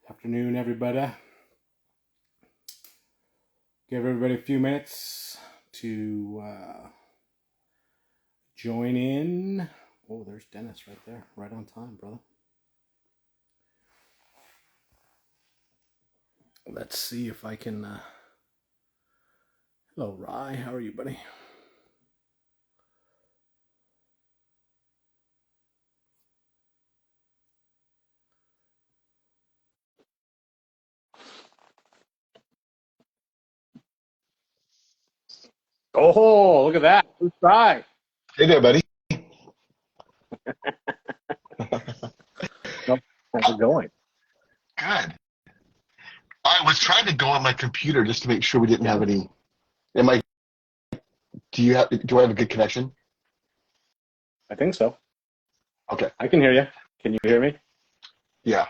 Afternoon, everybody. Give everybody a few minutes to join in. Oh, there's Dennis right there, right on time, brother. Let's see if I can. Hello, Rye. How are you, buddy? Oh, look at that. Who's Rye? Hey there, buddy. How's it going? Good. I was trying to go on my computer just to make sure we didn't have any. Am I? Do I have a good connection? I think so. Okay. I can hear you. Can you hear me? Yeah.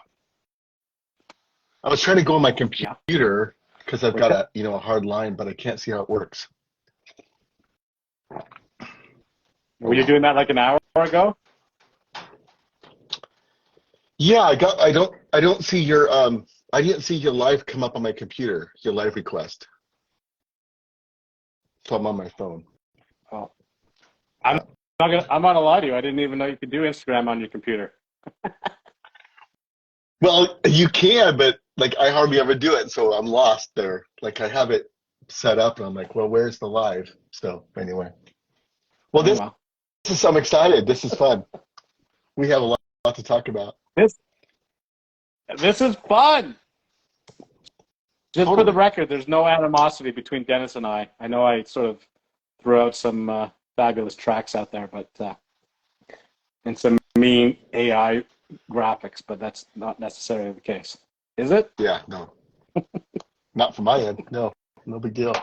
I was trying to go on my Yeah. computer because I've got a hard line, but I can't see how it works. Were you doing that like an hour ago? Yeah, I don't see your I didn't see your live come up on my computer, your live request. So I'm on my phone. Oh, I'm I'm not gonna lie to you. I didn't even know you could do Instagram on your computer. Well, you can, but like I hardly ever do it, so I'm lost there. Like I have it set up and I'm like, well, where's the live? So anyway. Well, Oh this well. I'm excited. This is fun. We have a lot to talk about. This is fun. Just for the Totally. record, there's no animosity between Dennis and I. I know I sort of threw out some fabulous tracks out there, but and some mean AI graphics, but that's not necessarily the case, is it? Yeah, no. Not from my end. No. No big deal.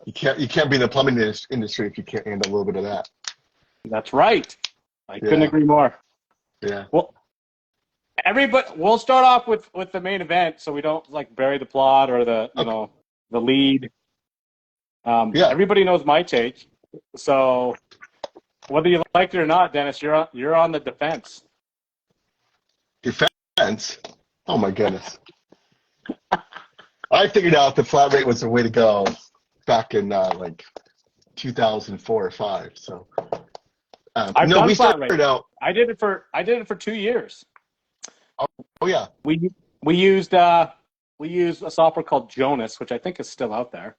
You can't be in the plumbing industry if you can't handle a little bit of that. That's right. I couldn't Yeah. agree more. Yeah. Well, we'll start off with the main event, so we don't like bury the plot or the Okay. the lead. Yeah. Everybody knows my take, so whether you like it or not, Dennis, you're on the defense. Defense. Oh my goodness. I figured out the flat rate was the way to go back in like 2004 or five. So I've no, done we flat rate. started out. I did it for 2 years. Oh yeah. We we used uh we used a software called Jonas, which I think is still out there,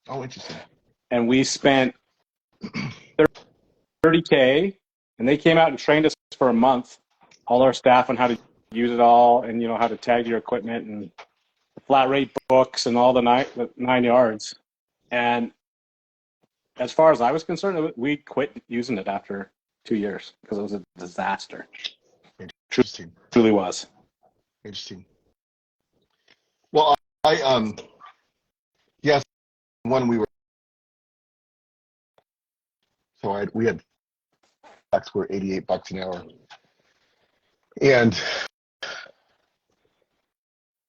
Oh, interesting. and we spent 30K, and they came out and trained us for a month, all our staff on how to use it all, and how to tag your equipment and the flat rate books and all the 9 yards. And as far as I was concerned, we quit using it after 2 years because it was a disaster. Interesting. Truly was. Interesting. Well, I yes, one we were we had tax were $88 an hour, and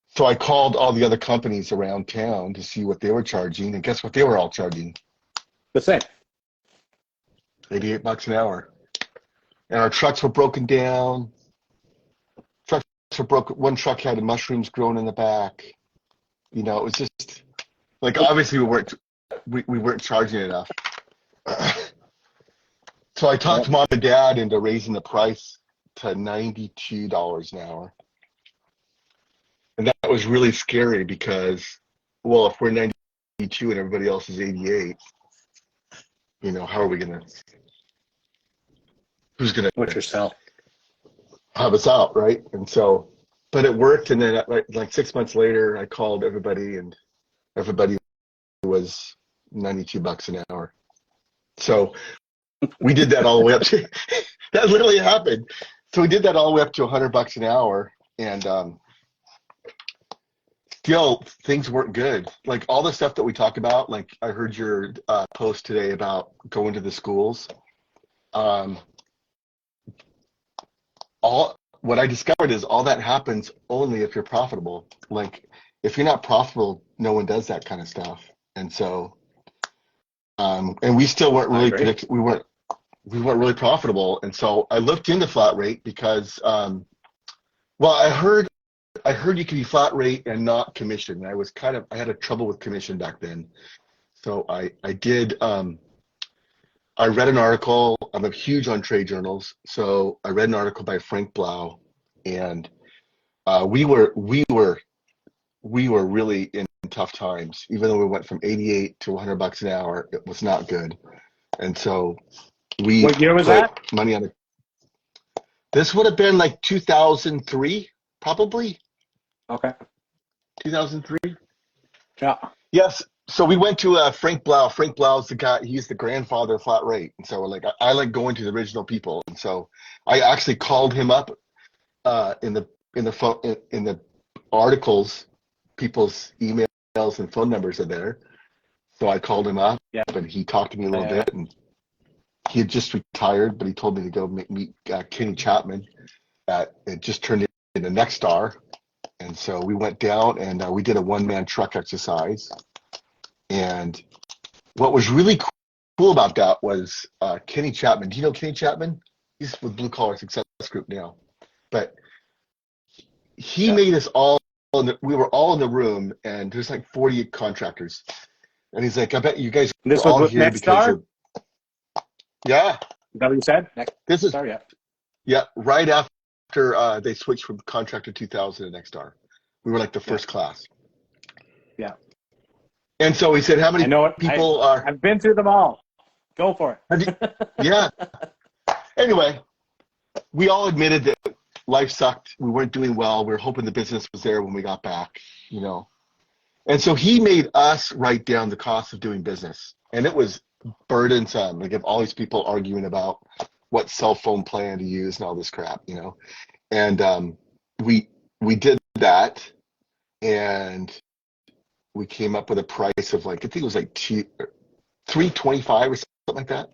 so I called all the other companies around town to see what they were charging, and guess what they were all charging? The same. $88 an hour. And our trucks were broken down. Trucks were broken. One truck had mushrooms growing in the back. It was just like obviously we weren't charging enough. So I talked mom and dad into raising the price to $92 an hour. And that was really scary because, well, if we're 92 and everybody else is 88, how are we who's going What's to your sell? have us out, right? And so, but it worked. And then like 6 months later, I called everybody and everybody was $92 an hour. So we did that all the way up to, that literally happened. So we did that all the way up to $100 an hour. And still things weren't good. Like all the stuff that we talk about, like I heard your post today about going to the schools. All what I discovered is all that happens only if you're profitable. Like if you're not profitable, no one does that kind of stuff. And so, and we still weren't really we weren't really profitable. And so I looked into flat rate because Well, I heard you could be flat rate and not commission. I had a trouble with commission back then. So I did I read an article. I'm a huge on trade journals. So I read an article by Frank Blau, and we were really in tough times. Even though we went from 88 to $100 an hour, it was not good. And so we What year was put that? money on it. This would have been like 2003, probably Okay. 2003. Yeah. Yes. So we went to Frank Blau. Frank Blau's the guy. He's the grandfather of flat rate. And so like I like going to the original people. And so I actually called him up in the articles. People's emails and phone numbers are there. So I called him up, Yeah. and he talked to me a little Yeah. bit. And he had just retired, but he told me to go meet Kenny Chapman. It just turned into Next Star. And so we went down and we did a one-man truck exercise. And what was really cool about that was Kenny Chapman. Do you know Kenny Chapman? He's with Blue Collar Success Group now. But he Yeah. made us we were all in the room, and there's like 40 contractors. And he's like, I bet you guys And this are was all with here Next because Star? Is yeah, that what you said? Next this is, Star, yeah. yeah, right after they switched from Contractor 2000 to Next Star. We were like the Yeah. first class. Yeah. And so he said, how I many know it. people are, I've been through them all. Go for have you, it. yeah. Anyway, we all admitted that life sucked. We weren't doing well. We were hoping the business was there when we got back, you know. And so he made us write down the cost of doing business. And it was burdensome. Like, if all these people arguing about what cell phone plan to use and all this crap, you know. And we we did that, and we came up with a price of like, I think it was like 325 or something like that.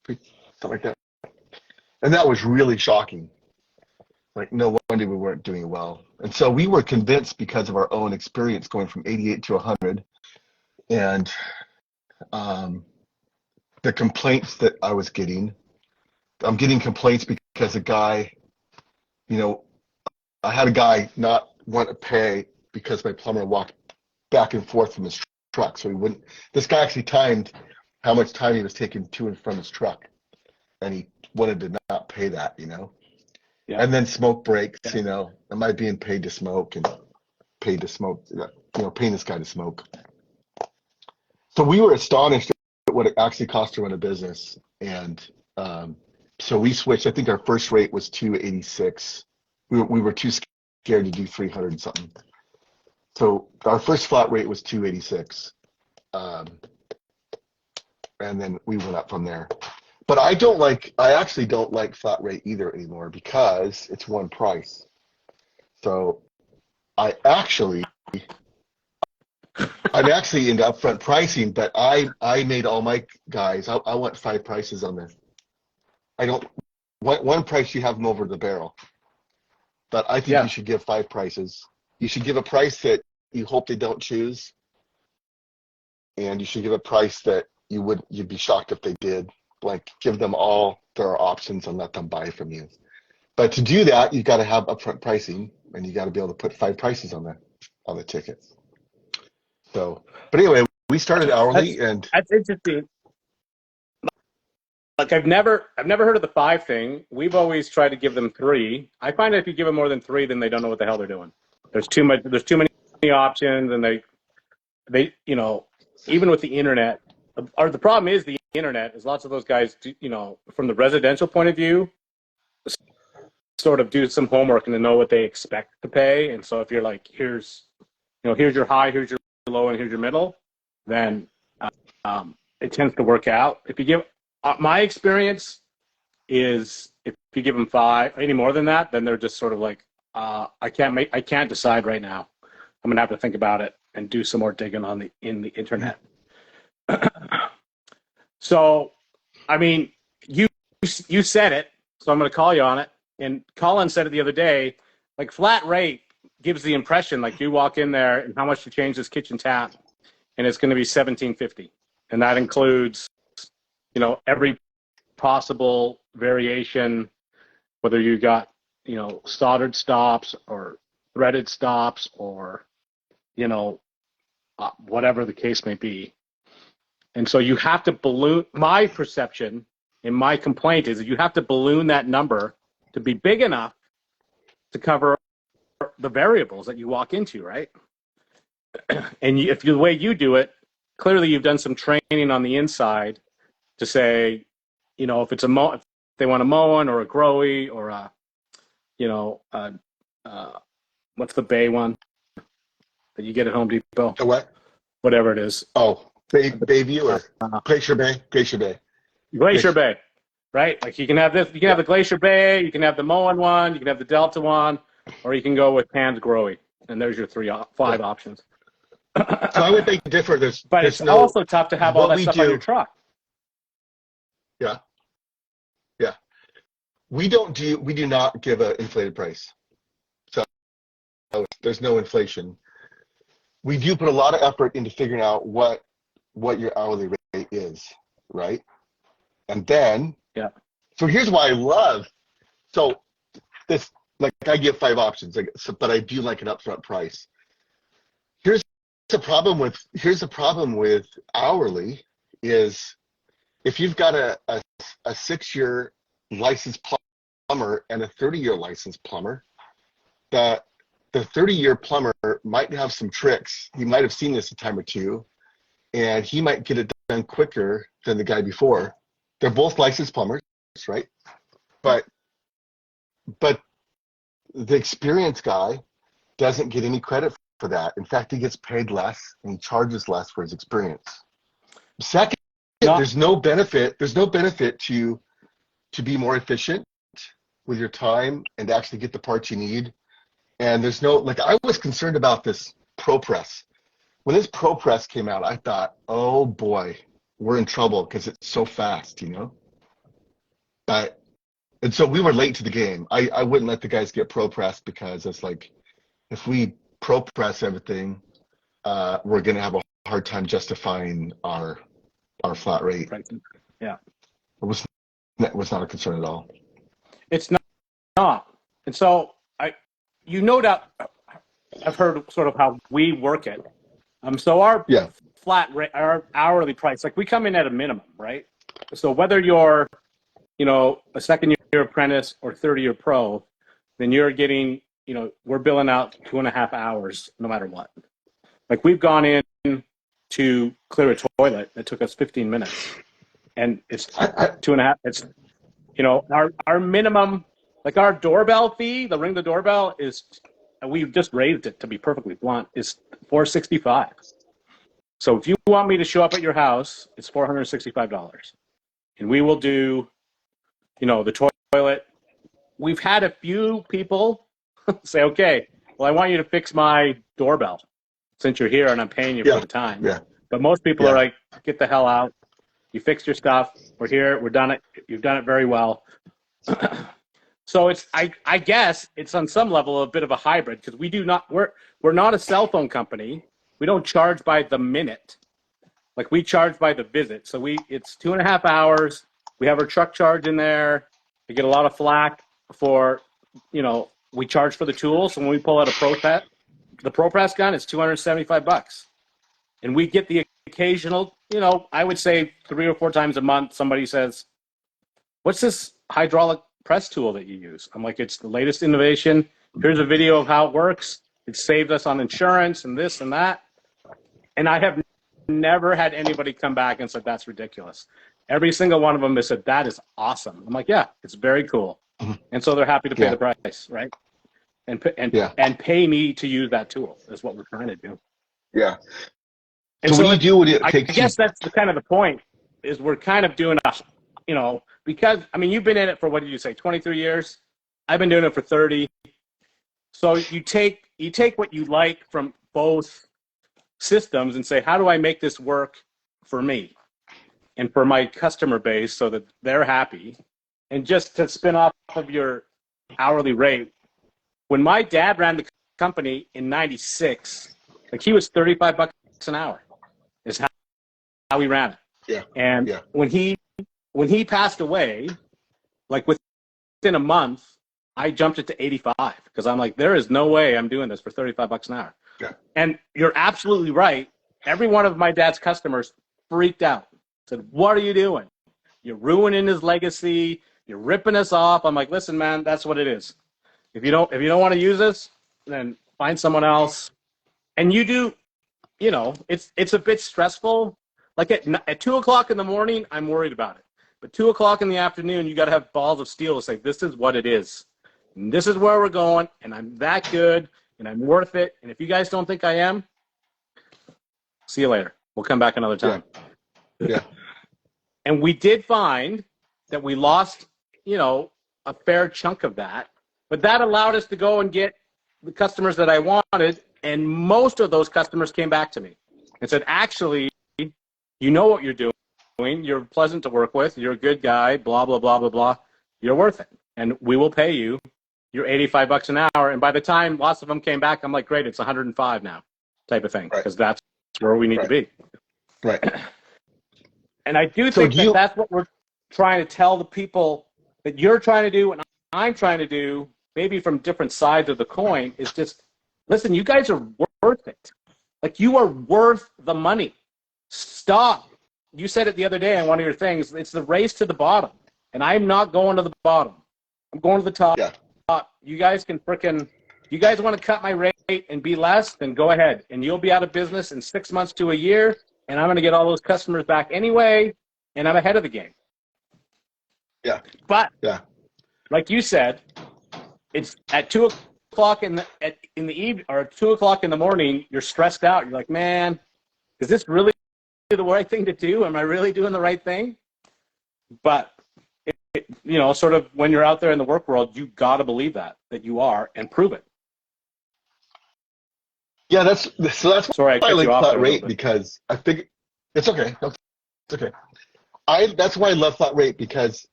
Something like that. And that was really shocking. Like, no wonder we weren't doing well. And so we were convinced, because of our own experience going from 88 to 100, and um, the complaints that I was getting. I'm getting complaints because a guy, you know, I had a guy not want to pay because my plumber walked back and forth from his truck. So he wouldn't, this guy actually timed how much time he was taking to and from his truck. And he wanted to not pay that, you know. Yeah. And then smoke breaks, Yeah. you know. Am I being paid to smoke and paid to smoke, you know, paying this guy to smoke? So we were astonished at what it actually cost to run a business. And so we switched. I think our first rate was 286. We were too scared to do 300 and something. So our first flat rate was 286. And then we went up from there. But I actually don't like flat rate either anymore, because it's one price. So I'm actually into upfront pricing, but I made all my guys, I want 5 prices on this. I don't, one price you have them over the barrel. But I think you Yeah. should give 5 prices. You should give a price that you hope they don't choose, and you should give a price that you'd be shocked if they did. Like, give them all their options and let them buy from you. But to do that, you've got to have upfront pricing, and you got to be able to put 5 prices on the ticket. So, but anyway, we started That's hourly, and that's interesting. Like, I've never heard of the 5 thing. We've always tried to give them 3. I find that if you give them more than 3, then they don't know what the hell they're doing. There's too much. There's too many options, and they even with the internet, or the problem is the internet is lots of those guys from the residential point of view, sort of do some homework and to know what they expect to pay. And so if you're like, here's your high, here's your low, and here's your middle, then it tends to work out. If you give, my experience is, if you give them 5, any more than that, then they're just sort of like, I can't decide right now. I'm gonna have to think about it and do some more digging in the internet. So, I mean, you said it, so I'm going to call you on it. And Colin said it the other day, like, flat rate gives the impression like you walk in there and how much to change this kitchen tap, and it's going to be $17.50, and that includes every possible variation, whether you got soldered stops or threaded stops or, whatever the case may be. And so you have to balloon. My perception and my complaint is that you have to balloon that number to be big enough to cover the variables that you walk into, right? And if the way you do it, clearly you've done some training on the inside to say, if it's if they want a Moen or a Growy or what's the Bay one that you get at Home Depot? The what? Whatever it is. Oh, Bayview or Glacier Bay? Glacier Bay. Glacier Bay, right? Like you can have this, you can have the Glacier Bay, you can have the Moen one, you can have the Delta one, or you can go with Pan's Growy. And there's your five options. So I would think different. But it's also tough to have all that stuff on your truck. Yeah. Yeah. We do not give an inflated price. So there's no inflation. We do put a lot of effort into figuring out what your hourly rate is, right? And then, yeah. So here's why I love, so this, like I give 5 options, but I do like an upfront price. Here's the problem with hourly is if you've got a 6-year licensed plumber and a 30-year licensed plumber, that the 30-year plumber might have some tricks. He might have seen this a time or two, and he might get it done quicker than the guy before. They're both licensed plumbers, right? But the experienced guy doesn't get any credit for that. In fact, he gets paid less and he charges less for his experience. Second, there's no benefit to be more efficient with your time and actually get the parts you need. And there's no, like, I was concerned about this ProPress. When this ProPress came out, I thought, oh boy, we're in trouble because it's so fast, And so we were late to the game. I wouldn't let the guys get ProPress because it's like, if we ProPress everything, we're going to have a hard time justifying our flat rate. Right. Yeah. It was not a concern at all. It's not. And so no doubt I've heard sort of how we work it. So our flat rate, our hourly price, like we come in at a minimum, right? So whether you're, a second-year apprentice or 30-year pro, then you're getting, we're billing out 2.5 hours no matter what. Like we've gone in to clear a toilet that took us 15 minutes, and it's 2.5. It's, our minimum, like our doorbell fee, the ring the doorbell is, we've just raised it, to be perfectly blunt, is $465. So if you want me to show up at your house, it's $465, and we will do, the toilet. We've had a few people say, okay, well, I want you to fix my doorbell since you're here and I'm paying you for the time. Yeah. But most people are like, get the hell out. You fixed your stuff. We're here. We're done it. You've done it very well. So it's, I guess it's on some level a bit of a hybrid because we're not a cell phone company. We don't charge by the minute. Like we charge by the visit. So it's 2.5 hours. We have our truck charge in there. We get a lot of flack for, we charge for the tools. So when we pull out the ProPress gun, it's $275. And we get the occasional, I would say 3 or 4 times a month, somebody says, what's this hydraulic press tool that you use? I'm like, it's the latest innovation. Here's a video of how it works. It saved us on insurance and this and that. And I have never had anybody come back and said, that's ridiculous. Every single one of them has said, that is awesome. I'm like, yeah, it's very cool. And so they're happy to pay the price, right? And pay me to use that tool is what we're trying to do. Yeah. And so what do you do when it takes I guess that's the kind of the point is we're kind of doing because, you've been in it for, what did you say, 23 years? I've been doing it for 30. So you take what you like from both systems and say, how do I make this work for me and for my customer base so that they're happy? And just to spin off of your hourly rate, when my dad ran the company in 96, like he was $35 an hour is how he ran it. Yeah. And when he passed away, like within a month, I jumped it to 85 because I'm like, there is no way I'm doing this for 35 bucks an hour. Yeah. And you're absolutely right. Every one of my dad's customers freaked out. Said, what are you doing? You're ruining his legacy. You're ripping us off. I'm like, listen, man, that's what it is. If you don't want to use this, then find someone else. And you do, it's a bit stressful. Like at 2:00 in the morning, I'm worried about it. But 2:00 in the afternoon, you got to have balls of steel to say, this is what it is. And this is where we're going. And I'm that good. And I'm worth it. And if you guys don't think I am, see you later. We'll come back another time. Yeah. And we did find that we lost, a fair chunk of that. But that allowed us to go and get the customers that I wanted. And most of those customers came back to me and said, actually, you know what you're doing. You're pleasant to work with. You're a good guy, blah, blah, blah, blah, blah. You're worth it. And we will pay you your 85 bucks an hour. And by the time lots of them came back, I'm like, great, it's 105 now type of thing. Because that's where we need to be. Right. And I do think that's what we're trying to tell the people that you're trying to do and I'm trying to do, maybe from different sides of the coin, is just, listen, you guys are worth it. Like, you are worth the money. Stop. You said it the other day on one of your things. It's the race to the bottom. And I'm not going to the bottom. I'm going to the top. Yeah. You guys can you guys want to cut my rate and be less, then go ahead. And you'll be out of business in 6 months to a year. And I'm going to get all those customers back anyway. And I'm ahead of the game. Yeah. But, like you said, it's at 2:00 in the evening or 2:00 in the morning, you're stressed out. You're like, man, is this really the right thing to do? Am I really doing the right thing? But, sort of when you're out there in the work world, you got to believe that you are and prove it. Yeah, that's Sorry, why I like flat rate, because I think it's okay. It's okay. That's why I love flat rate, because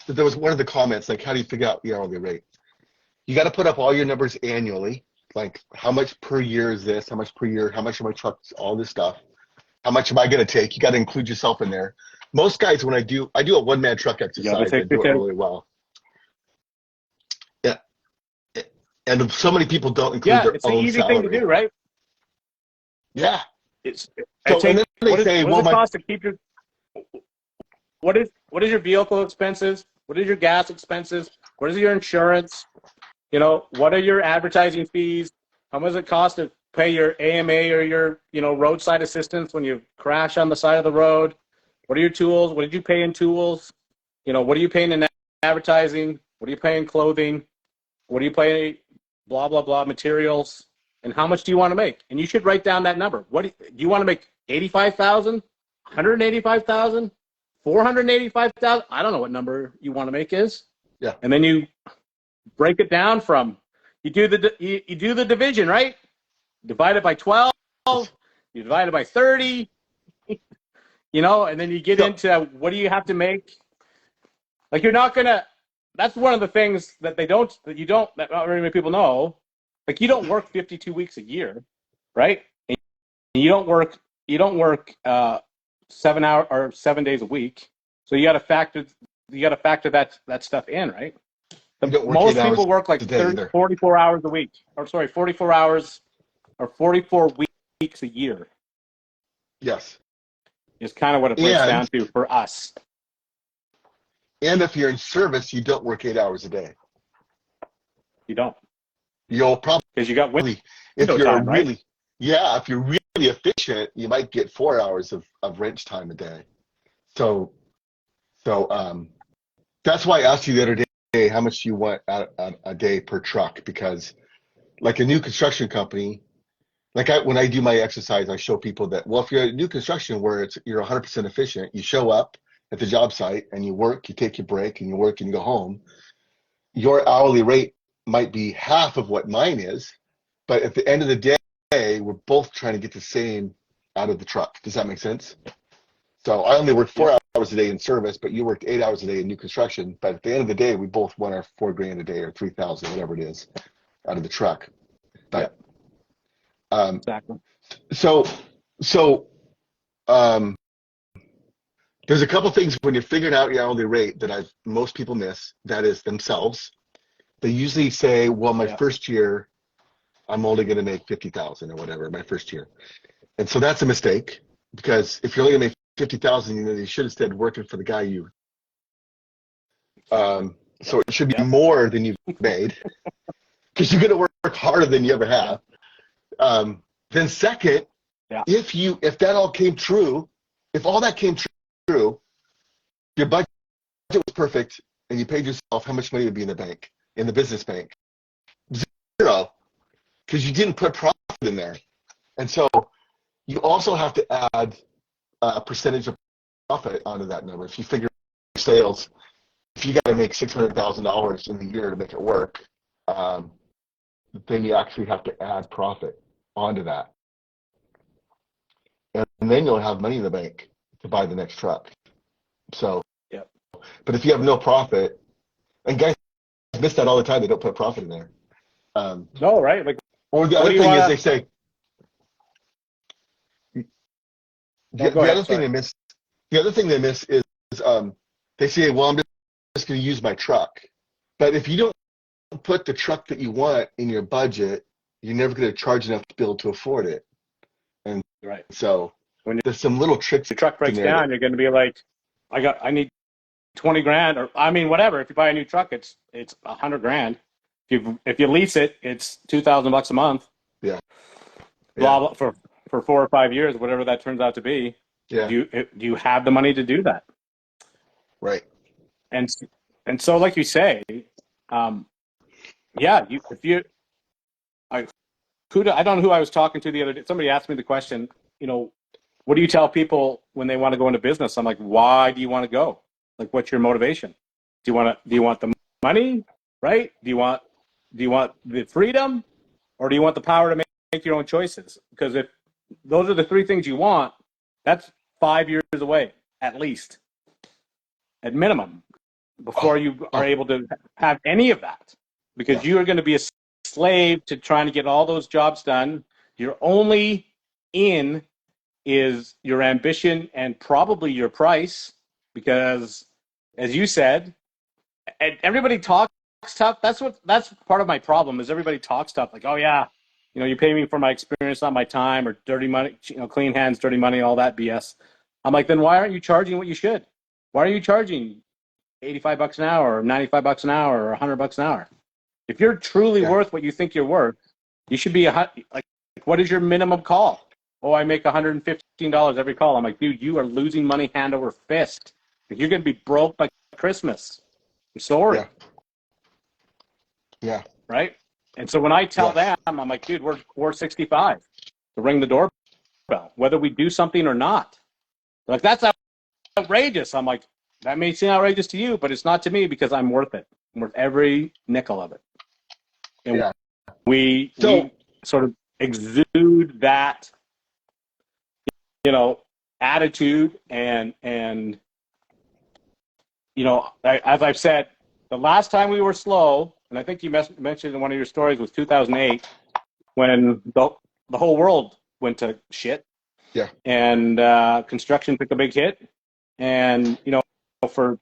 there was one of the comments, like, how do you figure out the hourly rate? You got to put up all your numbers annually, like how much per year is this, how much per year, how much are my trucks, all this stuff. How much am I going to take? You got to include yourself in there. Most guys, when I do a one-man truck exercise, I do it really well. Yeah. And so many people don't include their own salary. It's an easy thing to do, right? Yeah. What does it cost to keep your, what is your vehicle expenses? What is your gas expenses? What is your insurance? What are your advertising fees? How much does it cost to pay your AMA or your, roadside assistance when you crash on the side of the road? What are your tools? What did you pay in tools? What are you paying in advertising? What are you paying in clothing? What are you paying, blah, blah, blah, materials? And how much do you want to make? And you should write down that number. What do you want to make? 85,000, 185,000, 485,000? I don't know what number you want to make is. Yeah. And then you break it down from, you do the division, right? Divide it by 12, you divide it by 30, and then you get into what do you have to make? Like, you're not going to, that's one of the things that that not very many people know. Like, you don't work 52 weeks a year, right? And you don't work 7 days a week. So you got to factor that stuff in, right? Most people work like 44 hours a week, 44 hours or 44 weeks a year. Yes. Is kind of what it breaks down to for us. And if you're in service, you don't work 8 hours a day. You don't. You'll probably, because you got window if you're time, really, right? Yeah, if you're really efficient, you might get 4 hours of wrench time a day. So that's why I asked you the other day how much you want a day per truck, because like a new construction company, when I do my exercise, I show people that, well, if you're a new construction where you're 100% efficient, you show up at the job site and you work, you take your break and you work and you go home, your hourly rate might be half of what mine is, but at the end of the day, we're both trying to get the same out of the truck. Does that make sense? So I only work 4 hours a day in service, but you worked 8 hours a day in new construction. But at the end of the day, we both want our $4,000 a day or 3,000, whatever it is, out of the truck. But exactly. So there's a couple things when you're figuring out your hourly rate that most people miss. That is themselves. They usually say, well, my Yeah. first year, I'm only going to make 50,000 or whatever, my first year. And so that's a mistake, because if you're only going to make 50,000, you should have stayed working for the guy you, Exactly. so it should be Yep. more than you've made, because you're going to work harder than you ever Yeah. have. Then second, Yeah. if that all came true, if all that came true, your budget was perfect, and you paid yourself, how much money would be in the bank, in the business bank? Zero, because you didn't put profit in there. And so you also have to add a percentage of profit onto that number. If you figure sales, if you got to make $600,000 in a year to make it work, then you actually have to add profit onto that. And then you'll have money in the bank to buy the next truck. So, Yep. but if you have no profit, and guys miss that all the time, they don't put profit in there. No, right? Like, Or the what other do you thing is want they to? say, No, go the ahead. other thing Sorry. they miss, the other thing they miss is they say, well, I'm just going to use my truck. But if you don't put the truck that you want in your budget, you're never going to charge enough to be able to afford it. And Right. so When there's some little tricks your truck in breaks there that, down, you're going to be like, I need 20 grand, or I mean, whatever. If you buy a new truck, it's 100 grand. If you lease it, it's $2,000 a month. yeah, Blah yeah, blah for 4 or 5 years, whatever that turns out to be. yeah, Do you have the money to do that? right. And so, like you say, um, yeah, if you I I don't know who I was talking to the other day. Somebody asked me the question, what do you tell people when they want to go into business? I'm like, why do you want to go? Like, what's your motivation? Do you want the money, right? Do you want the freedom, or do you want the power to make your own choices? Because if those are the three things you want, that's 5 years away, at least, at minimum, Oh, before you are oh, able to have any of that. yeah, Because you are going to be a slave to trying to get all those jobs done. Your only in is your ambition and probably your price, because, as you said, everybody talks tough. That's part of my problem, is everybody talks tough, like, oh yeah, you pay me for my experience, not my time, or dirty money, clean hands, dirty money, all that BS. I'm like, then why aren't you charging what you should? Why are you charging $85 an hour, or $95 an hour, or $100 an hour? If you're truly yeah, worth what you think you're worth, you should be like, what is your minimum call? Oh, I make $115 every call. I'm like, dude, you are losing money hand over fist. You're going to be broke by Christmas. I'm sorry, yeah, yeah, right? And so when I tell yes, them, I'm like, dude, we're 465 to ring the doorbell, whether we do something or not. They're like, that's outrageous. I'm like, that may seem outrageous to you, but it's not to me, because I'm worth it. I'm worth every nickel of it. And yeah. So, we sort of exude that, attitude, and as I've said, the last time we were slow, and I think you mentioned in one of your stories, was 2008, when the whole world went to shit, yeah, and construction took a big hit. And for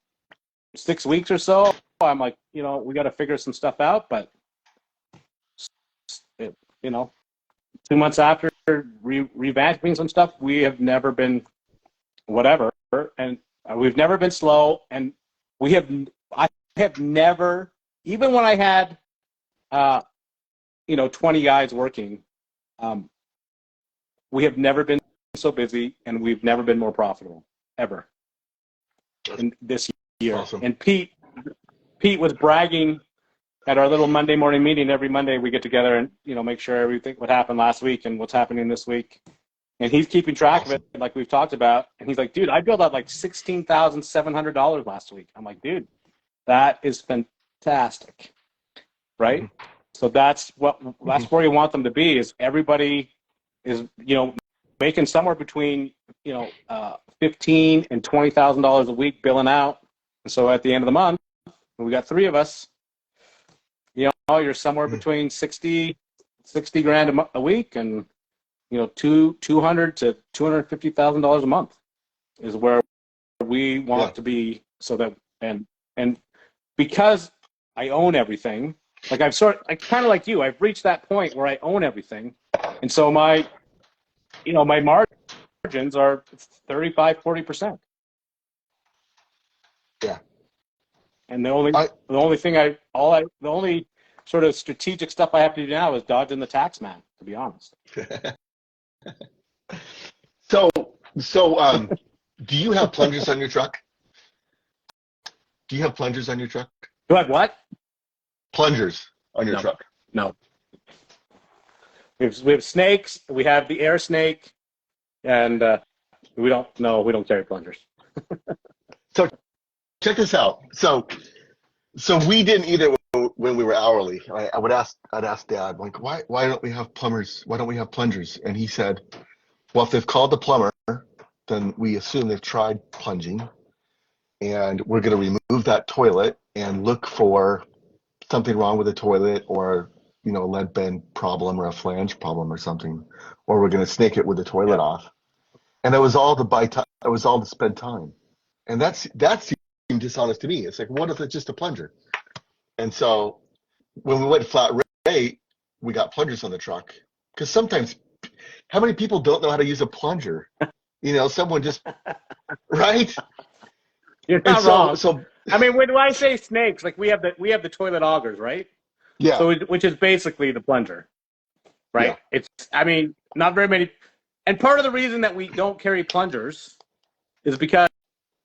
6 weeks or so, I'm like, we got to figure some stuff out. But it, you know 2 months after revamping some stuff, we have never been whatever, and we've never been slow, and we have I have never, even when I had 20 guys working, um, we have never been so busy, and we've never been more profitable ever that's in this year. awesome. And Pete was bragging at our little Monday morning meeting. Every Monday we get together and make sure everything what happened last week and what's happening this week. And he's keeping track of it, Awesome. like we've talked about. And he's like, dude, I billed out like $16,700 last week. I'm like, dude, that is fantastic, Hmm. right? So that's Hmm. where you want them to be. Is everybody is making somewhere between 15 and $20,000 a week billing out. And so at the end of the month, when we got three of us, you're somewhere between 60 grand a week, and 200 to $250,000 a month is where we Yeah, want to be. So that, and because I own everything, Like kind of like you, I've reached that point where I own everything. And so my margins are 35, 40%. Yeah. And the only sort of strategic stuff I have to do now is dodging the tax man, to be honest. So, do you have plungers on your truck? Do you have plungers on your truck? Do I have what? Plungers on your No. truck? No. We have snakes. We have the air snake, and we don't carry plungers. So check this out. So we didn't either when we were hourly. I'd ask Dad, like, why don't we have plumbers? Why don't we have plungers? And he said, well, if they've called the plumber, then we assume they've tried plunging, and we're going to remove that toilet and look for something wrong with the toilet, or a lead bend problem or a flange problem or something, or we're going to snake it with the toilet off. And it was all to buy time. It was all to spend time, and that seemed dishonest to me. It's like, what if it's just a plunger? And so when we went flat rate, we got plungers on the truck, because sometimes, how many people don't know how to use a plunger? Someone just right. You're not wrong. So I mean, when I say snakes, like we have the toilet augers, right? Yeah. So which is basically the plunger, right? Yeah. It's not very many, and part of the reason that we don't carry plungers is because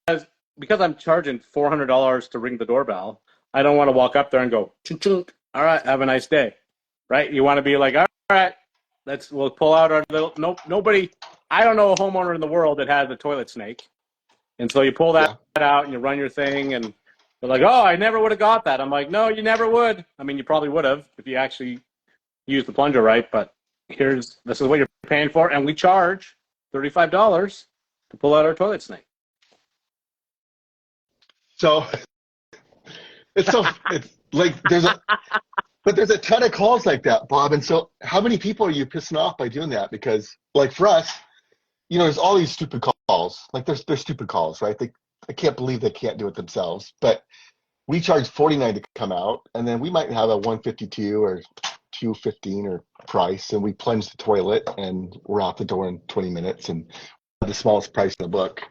I'm charging $400 to ring the doorbell. I don't want to walk up there and go, chunk, chunk. All right, have a nice day, right? You want to be like, all right, we'll pull out our little. Nope, nobody. I don't know a homeowner in the world that has a toilet snake, and so you pull that out and you run your thing, and they're like, oh, I never would have got that. I'm like, no, you never would. I mean, you probably would have if you actually used the plunger right, but this is what you're paying for, and we charge $35 to pull out our toilet snake. So it's like there's a ton of calls like that, Bob. And so how many people are you pissing off by doing that? Because like for us, there's all these stupid calls. Like they're stupid calls, right? I can't believe they can't do it themselves. But we charge $49 to come out, and then we might have a $152 or $215 or price, and we plunge the toilet, and we're out the door in 20 minutes, and the smallest price in the book.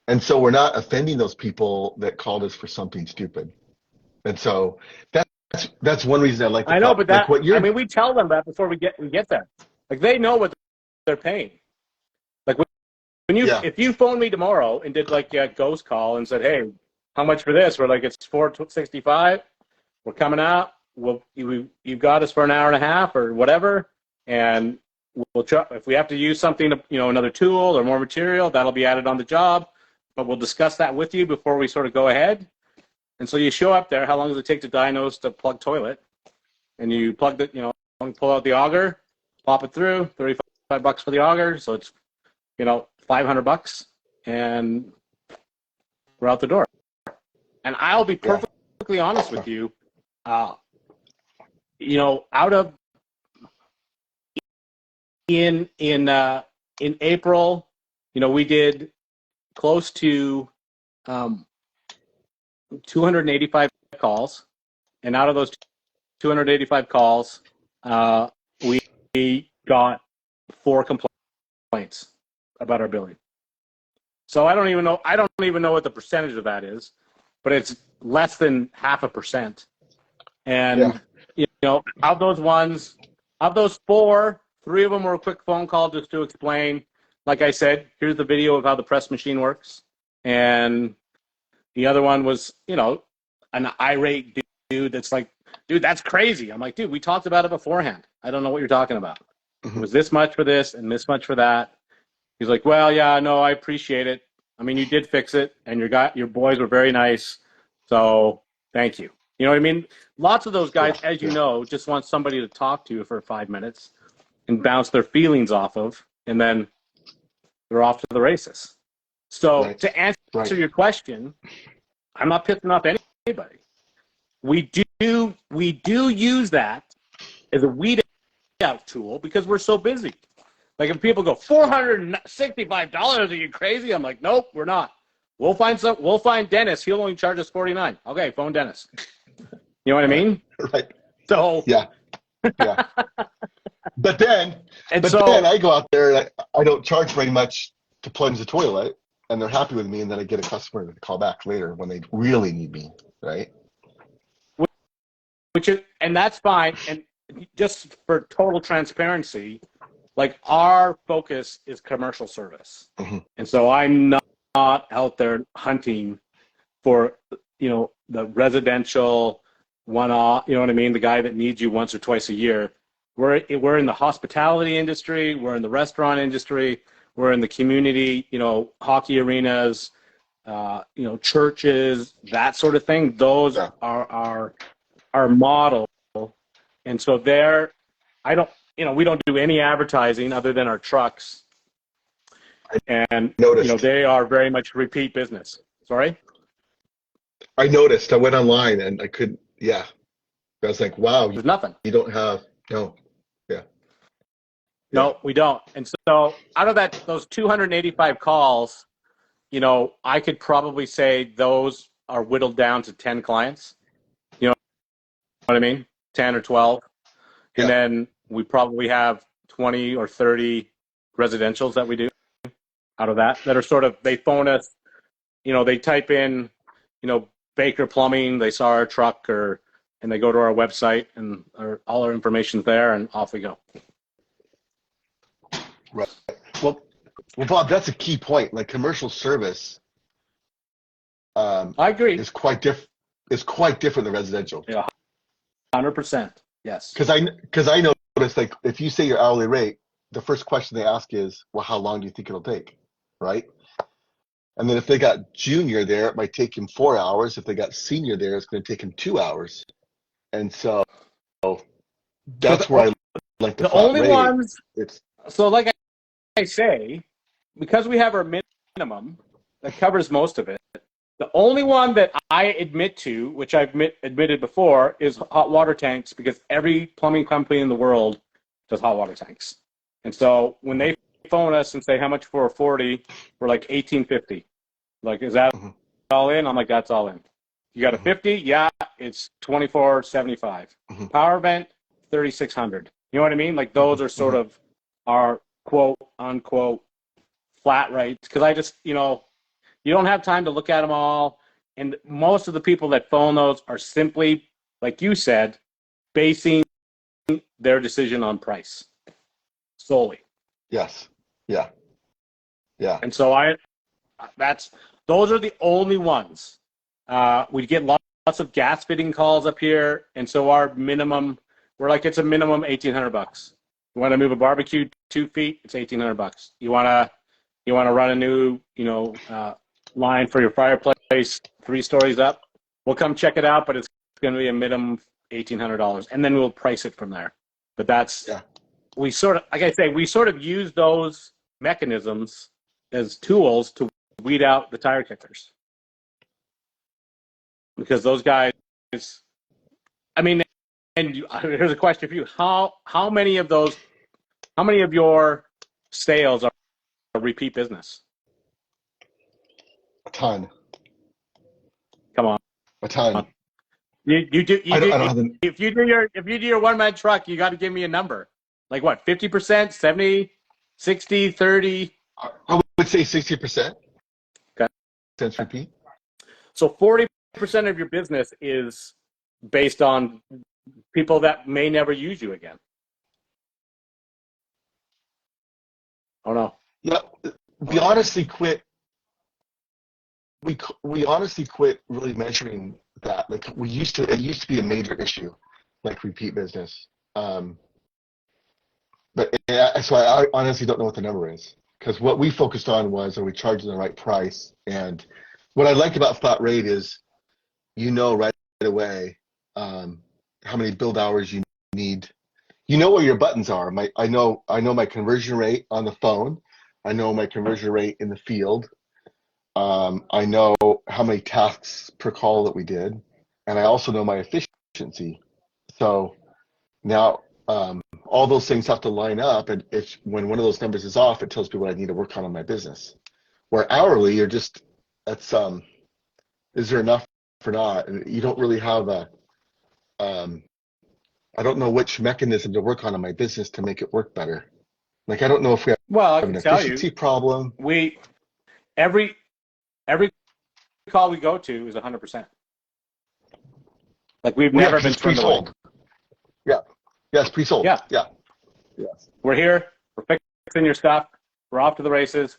And so we're not offending those people that called us for something stupid. And so that's one reason I like to. I know, but we tell them that before we get there. Like they know what they're paying. Like if you phone me tomorrow and did like a ghost call and said, hey, how much for this? We're like, it's $465. We're coming out. You've got us for an hour and a half or whatever, and we'll try. If we have to use something, another tool or more material, that'll be added on the job. But we'll discuss that with you before we sort of go ahead. And so you show up there. How long does it take to diagnose the plug toilet? And you plug it, pull out the auger, pop it through, $35 for the auger. So it's, $500, and we're out the door. And I'll be perfectly honest with you. Out of in April, we did close to 285 calls, and out of those 285 calls, we got 4 complaints about our billing. So I don't even know what the percentage of that is, but it's less than 0.5%. And of those 4, 3 of them were a quick phone call just to explain. Like I said, here's the video of how the press machine works, and the other one was, an irate dude that's like, dude, that's crazy. I'm like, dude, we talked about it beforehand. I don't know what you're talking about. It was this much for this and this much for that. He's like, well, yeah, no, I appreciate it. I mean, you did fix it, and your boys were very nice, so thank you. You know what I mean? Lots of those guys, as you know, just want somebody to talk to for 5 minutes and bounce their feelings off of, and then they're off to the races. So to answer your question, I'm not pissing off anybody. We do use that as a weed out tool because we're so busy. Like if people go $465, are you crazy? I'm like, nope, we're not. We'll find Dennis. He'll only charge us $49. Okay, phone Dennis. You know what I mean? Right. So Yeah. Yeah. But then and so I go out there and I don't charge very much to plunge the toilet, and they're happy with me, and then I get a customer to call back later when they really need me, right? which is, and that's fine. And just for total transparency, like our focus is commercial service. Mm-hmm. And so I'm not out there hunting for, the residential one-off, you know what I mean? The guy that needs you once or twice a year. We're in the hospitality industry. We're in the restaurant industry. We're in the community, hockey arenas, churches, that sort of thing. Those Yeah. are our model. And so there, I don't, we don't do any advertising other than our trucks. And, Noticed. they are very much repeat business. Sorry? I noticed. I went online and I couldn't. Yeah. I was like, wow, There's nothing. you don't have no. Yeah. Yeah. No, we don't. And so out of those 285 calls, I could probably say those are whittled down to 10 clients. You know what I mean? 10 or 12. Yeah. And then we probably have 20 or 30 residentials that we do out of that are sort of, they phone us, they type in, Baker Plumbing, they saw our truck, and they go to our website and all our information's there, and off we go. Right. Well, Bob, that's a key point. Like commercial service, I agree. is quite different. Is quite different than residential. Yeah, 100%. Yes. Because I noticed, like, if you say your hourly rate, the first question they ask is, well, how long do you think it'll take, right? And then if they got junior there, it might take him 4 hours. If they got senior there, it's going to take him 2 hours. And so that's where I like the flat only rate. ones. It's So, like I say, because we have our minimum that covers most of it, the only one that I admit to, which I've admitted before, is hot water tanks, because every plumbing company in the world does hot water tanks. And so when they phone us and say how much for a 40, we're like $18.50. Like, is that all in? I'm like, that's all in. You got a 50? Yeah, it's $24.75. Power vent, $3,600. You know what I mean? Like, those are sort of our quote unquote flat rates, because I just, you don't have time to look at them all. And most of the people that phone those are simply, like you said, basing their decision on price solely. yes, yeah, yeah. And so those are the only ones. We get lots of gas fitting calls up here, and so our minimum, it's a minimum $1,800. You want to move a barbecue 2 feet, it's $1,800. You want to run a new, line for your fireplace 3 stories up, we'll come check it out, but it's going to be a minimum $1,800, and then we'll price it from there. But that's, we sort of, like I say, we sort of use those mechanisms as tools to weed out the tire kickers, because those guys, I mean, and here's a question for you: how many of your sales are repeat business? A ton. Come on. A ton. You do. I don't have If you do your one-man truck, you got to give me a number. Like what? 50%, 70, 60, 30? I would say 60%. Okay. Sense repeat. So 40% of your business is based on people that may never use you again. Oh no. Yeah, we honestly quit. We honestly quit really measuring that. Like it used to be a major issue, like repeat business. But so I honestly don't know what the number is, because what we focused on was, are we charging the right price? And what I like about flat rate is, right away how many build hours you need. You know where your buttons are. I know my conversion rate on the phone. I know my conversion rate in the field. I know how many tasks per call that we did, and I also know my efficiency. So now all those things have to line up, and when one of those numbers is off, it tells me what I need to work on in my business. Where hourly, you're just, that's is there enough or not? And you don't really have I don't know which mechanism to work on in my business to make it work better. Like, I don't know if we Well, I have an can tell you, efficiency problem. we every every call we go to is 100%. Like we've Well, yeah, never because been it's turned away. pre-sold. Yeah. Yeah, it's pre-sold. Yeah, Yeah. Yeah. we're here. We're fixing your stuff. We're off to the races.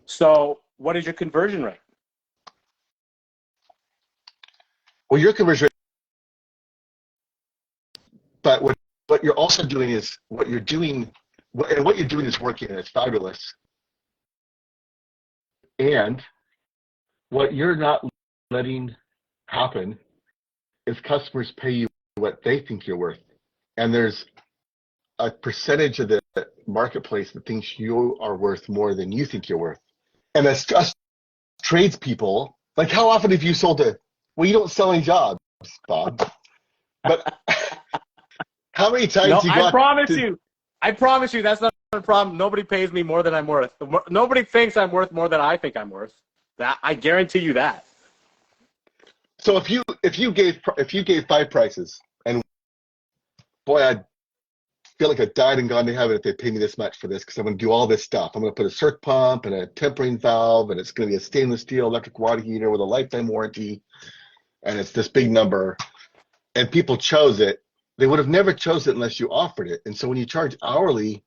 So, what is your conversion rate? Well, your conversion rate, but what you're also doing is what you're doing, and what you're doing is working, and it's fabulous. And what you're not letting happen is customers pay you what they think you're worth. And there's a percentage of the marketplace that thinks you are worth more than you think you're worth. And as us tradespeople, like how often have you sold well, you don't sell any jobs, Bob, but how many times No, you I got promise to, you. I promise you that's not a problem. Nobody pays me more than I'm worth. Nobody thinks I'm worth more than I think I'm worth. That I guarantee you that. so if you gave 5 prices, and boy, I'd feel like I died and gone to heaven if they pay me this much for this, because I'm going to do all this stuff. I'm going to put a circ pump and a tempering valve, and it's going to be a stainless steel electric water heater with a lifetime warranty, and it's this big number. And people chose it. They would have never chose it unless you offered it. And so when you charge hourly,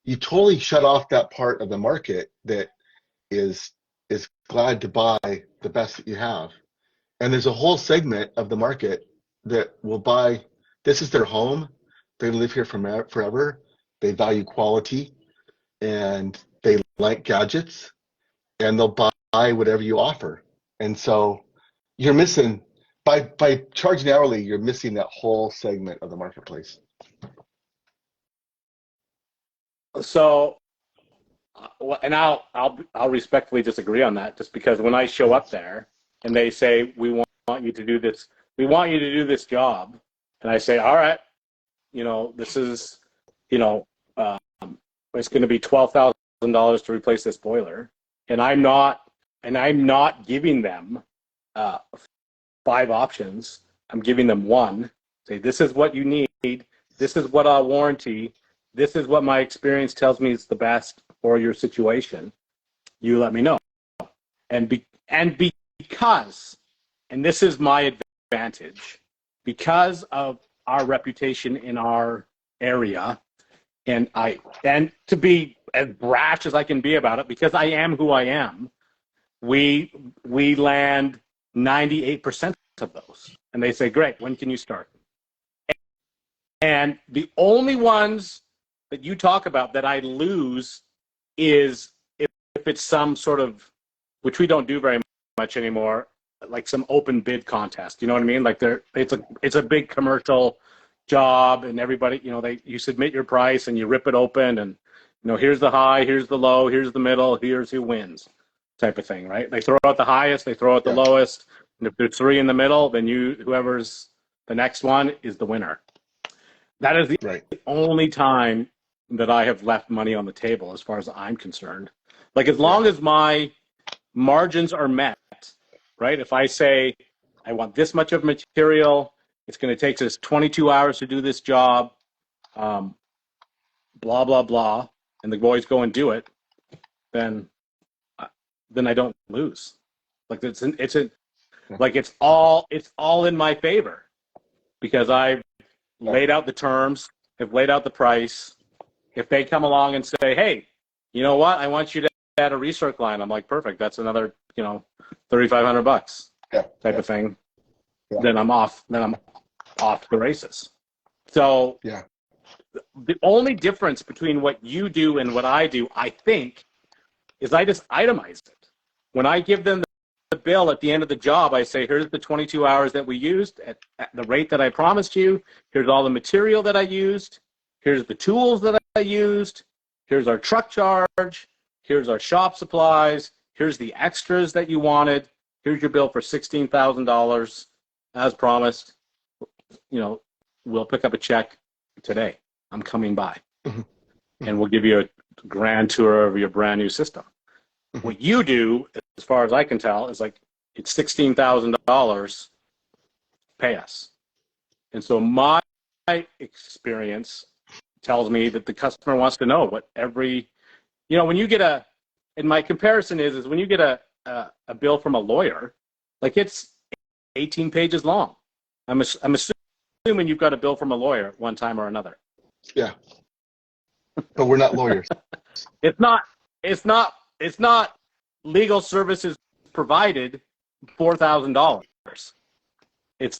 you totally shut off that part of the market that is glad to buy the best that you have. And there's a whole segment of the market that will buy. This is their home. They live here forever. They value quality, and they like gadgets, and they'll buy whatever you offer. And so you're missing, by charging hourly, you're missing that whole segment of the marketplace. So, and I'll respectfully disagree on that, just because when I show up there and they say we want you to do this, we want you to do this job, and I say, all right, this is, it's going to be $12,000 to replace this boiler, and I'm not giving them 5 options. I'm giving them one. Say, this is what you need. This is what I'll warranty. This is what my experience tells me is the best for your situation. You let me know. And because, and this is my advantage, because of our reputation in our area, and to be as brash as I can be about it, because I am who I am, we land 98% of those. And they say, great, when can you start? And the only ones that you talk about that I lose is if it's some sort of, which we don't do very much anymore, like some open bid contest. You know what I mean? Like it's a big commercial job, and everybody, you submit your price and you rip it open, and here's the high, here's the low, here's the middle, here's who wins, type of thing, right? They throw out the highest, they throw out the lowest, and if there's 3 in the middle, then whoever's the next one is the winner. That is the only time that I have left money on the table, as far as I'm concerned. Like, as long as my margins are met, right? If I say I want this much of material, it's going to take us 22 hours to do this job, blah blah blah, and the boys go and do it, then I don't lose. Like it's all in my favor, because I've laid out the terms, have laid out the price. If they come along and say, hey, you know what, I want you to add a recirc line, I'm like, perfect, that's another $3,500 type of thing. Then I'm off to the races. So the only difference between what you do and what I do, I think, is I just itemize it. When I give them the bill at the end of the job, I say, here's the 22 hours that we used at the rate that I promised you. Here's all the material that I used. Here's the tools that I used. Here's our truck charge. Here's our shop supplies. Here's the extras that you wanted. Here's your bill for $16,000. As promised, we'll pick up a check today. I'm coming by. And we'll give you a grand tour of your brand new system. What you do, as far as I can tell, is like, it's $16,000, pay us. And so my experience tells me that the customer wants to know what every, when you get and my comparison is when you get a bill from a lawyer, like it's 18 pages long. I'm assuming you've got a bill from a lawyer one time or another. Yeah. But we're not lawyers. It's not legal services provided $4,000. It's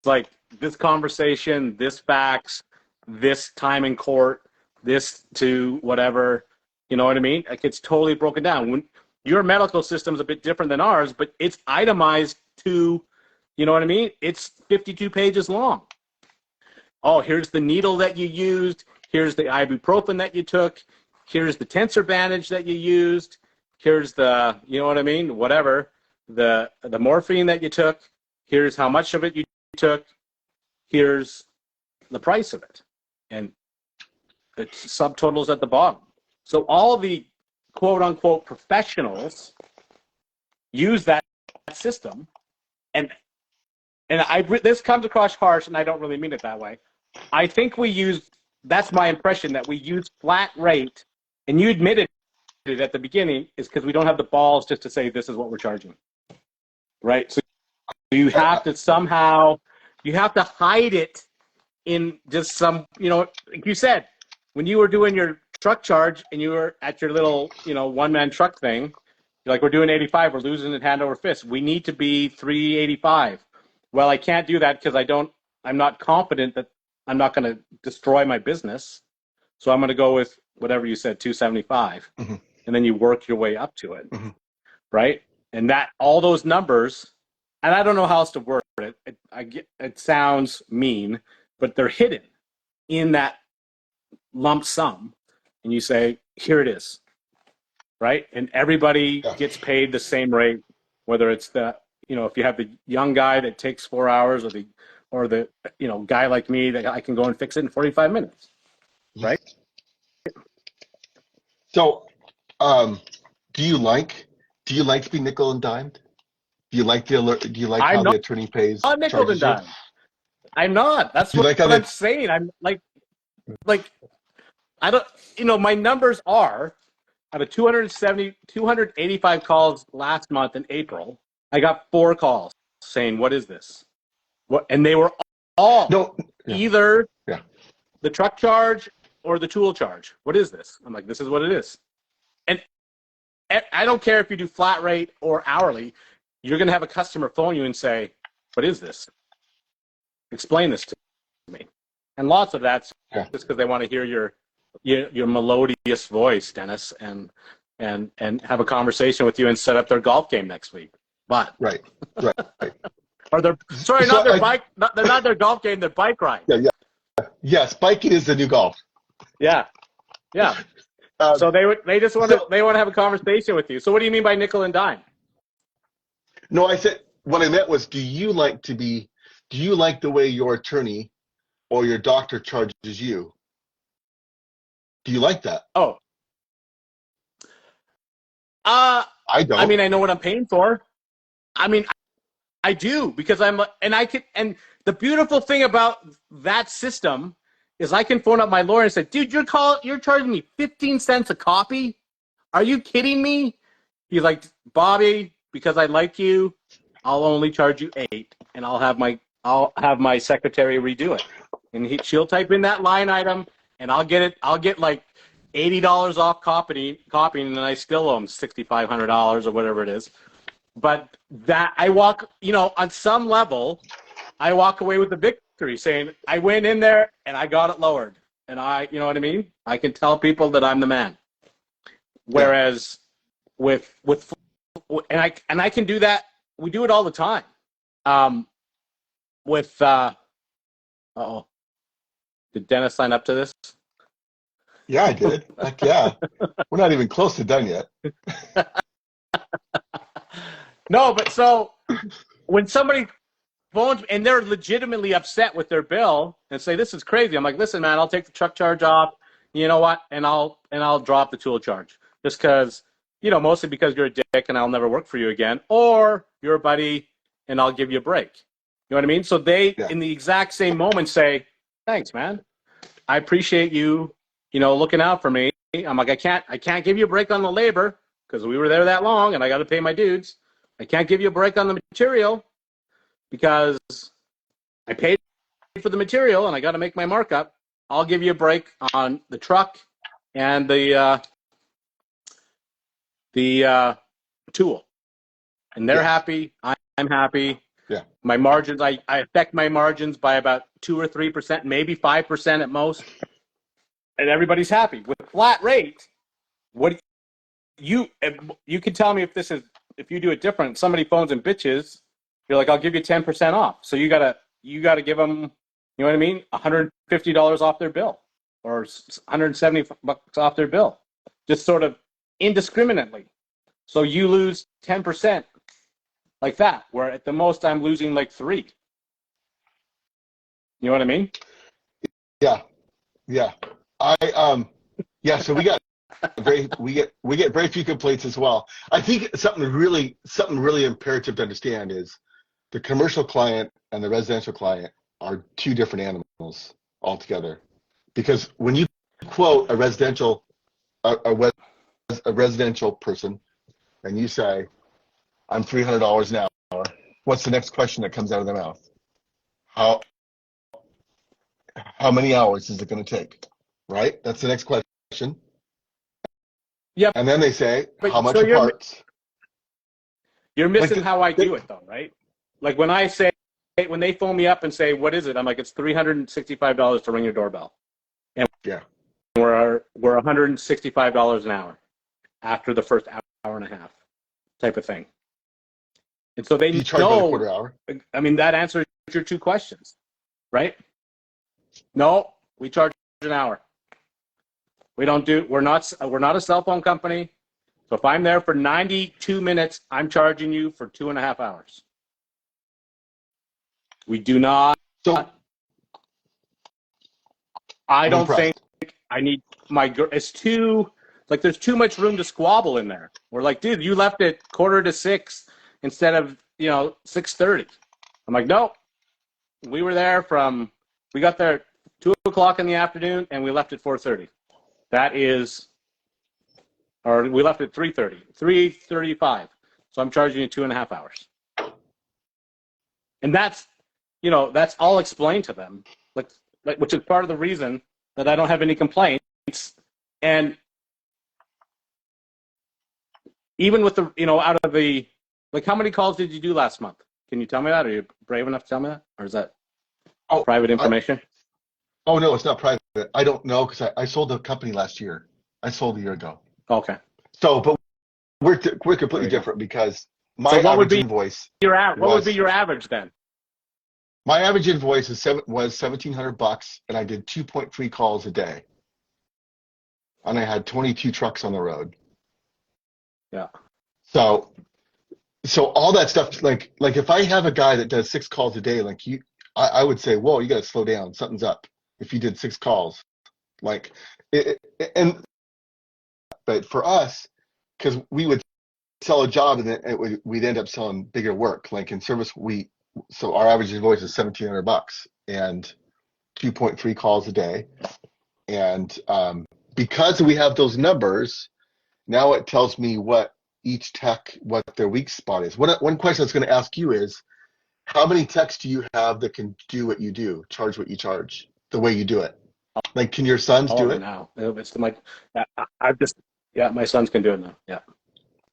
like this conversation, this fax, this time in court, this to whatever, you know what I mean? Like it's totally broken down. When your medical system's a bit different than ours, but it's itemized to, you know what I mean? It's 52 pages long. Oh, here's the needle that you used. Here's the ibuprofen that you took. Here's the tensor bandage that you used. Here's the, you know what I mean? Whatever. The morphine that you took. Here's how much of it you took. Here's the price of it. And it's subtotals at the bottom. So all the quote unquote professionals use that system. And this comes across harsh, and I don't really mean it that way. I think that's my impression, that we use flat rate, and you admitted it at the beginning, is because we don't have the balls just to say this is what we're charging, right? So you have to somehow, you have to hide it in just some, like you said, when you were doing your truck charge and you were at your little, one-man truck thing, you're like, we're doing 85, we're losing it hand over fist. We need to be 385. Well, I can't do that because I'm not confident that I'm not going to destroy my business. So I'm going to go with whatever you said, 275. Mm-hmm. And then you work your way up to it. Mm-hmm. Right? And that, all those numbers, and I don't know how else to word it. It sounds mean, but they're hidden in that lump sum. And you say, here it is. Right? And everybody gets paid the same rate, whether it's if you have the young guy that takes 4 hours, or the guy like me that I can go and fix it in 45 minutes, right? So, do you like to be nickel and dimed? Do you like how the attorney pays? I'm not nickel and dime. I'm not. That's what I'm saying. I'm like I don't. My numbers are. Out of 285 calls last month in April, I got 4 calls saying, "What is this?" And they were all either the truck charge or the tool charge. What is this? I'm like, this is what it is. And I don't care if you do flat rate or hourly. You're going to have a customer phone you and say, "What is this? Explain this to me." And lots of that's just because they want to hear your melodious voice, Dennis, and have a conversation with you and set up their golf game next week. But right. Or not their bike. They're not their golf game. Their bike ride. Yeah. Yes, biking is the new golf. Yeah. So they just want to have a conversation with you. So what do you mean by nickel and dime? No, I said what I meant was, do you like the way your attorney or your doctor charges you? Do you like that? Oh. I don't. I mean, I know what I'm paying for. I mean, I do, because and the beautiful thing about that system is I can phone up my lawyer and say, "Dude, you're charging me 15 cents a copy? Are you kidding me?" He's like, "Bobby, because I like you, I'll only charge you 8, and I'll have my secretary redo it." And she'll type in that line item, and I'll get like $80 off copying, and then I still owe them $6,500 or whatever it is. But that on some level, I walk away with the victory, saying I went in there and I got it lowered, and you know what I mean? I can tell people that I'm the man. Whereas and I can do that. We do it all the time. Did Dennis sign up to this? Yeah, I did. Heck yeah. We're not even close to done yet. No, but so when somebody phones and they're legitimately upset with their bill and say, "This is crazy," I'm like, "Listen, man, I'll take the truck charge off. You know what? And I'll drop the tool charge, just because, mostly because you're a dick and I'll never work for you again, or you're a buddy and I'll give you a break." You know what I mean? So they, in the exact same moment, say, thanks, man. I appreciate you, looking out for me. I'm like, I can't give you a break on the labor because we were there that long and I got to pay my dues. I can't give you a break on the material because I paid for the material and I got to make my markup. I'll give you a break on the truck and the tool. And they're happy. I'm happy. Yeah. My margins, I affect my margins by about 2 or 3%, maybe 5% at most. And everybody's happy. With flat rate, what you can tell me if you do it different. Somebody phones and bitches, you're like, I'll give you 10% off. So you gotta give them, you know what I mean, $150 off their bill or $170 off their bill, just sort of indiscriminately. So you lose 10% like that, where at the most I'm losing like 3. You know what I mean? Yeah. So we get very few complaints as well. I think something really imperative to understand is the commercial client and the residential client are 2 different animals altogether. Because when you quote a residential person and you say, I'm $300 an hour, what's the next question that comes out of their mouth? How many hours is it going to take? Right? That's the next question. Yep. And then they say, how much so are parts? You're missing how I do it, though, right? Like when they phone me up and say, what is it? I'm like, it's $365 to ring your doorbell. And we're $165 an hour after the first hour and a half type of thing. And so they you charge by the quarter hour? I mean, that answers your 2 questions, right? No, we charge an hour. We're not a cell phone company. So if I'm there for 92 minutes, I'm charging you for 2.5 hours. We do not. So I don't think I need it's too, like, there's too much room to squabble in there. We're like, dude, you left it 5:45 instead of 6:30. I'm like, no, we got there 2:00 in the afternoon and we left at 4:30. Or we left at 3:35. So I'm charging you 2.5 hours. And that's all explained to them, like, which is part of the reason that I don't have any complaints. And even with out of the, like, how many calls did you do last month? Can you tell me that? Are you brave enough to tell me that? Or is that private information? No, it's not private. I don't know because I sold the company last year. I sold a year ago. Okay. So, but we're completely different because my average invoice. What would be your average then? My average invoice was $1,700, and I did 2.3 calls a day, and I had 22 trucks on the road. Yeah. So all that stuff, like if I have a guy that does 6 calls a day, like I would say, whoa, you got to slow down. Something's up. If you did 6 calls, but for us, because we would sell a job and then we'd end up selling bigger work. Like in service, so our average invoice is $1,700 and 2.3 calls a day. And because we have those numbers, now it tells me what their weak spot is. One question I was going to ask you is, how many techs do you have that can do what you do, charge what you charge, the way you do it? Like, can your sons do it? Now. It's like, my sons can do it now. Yeah.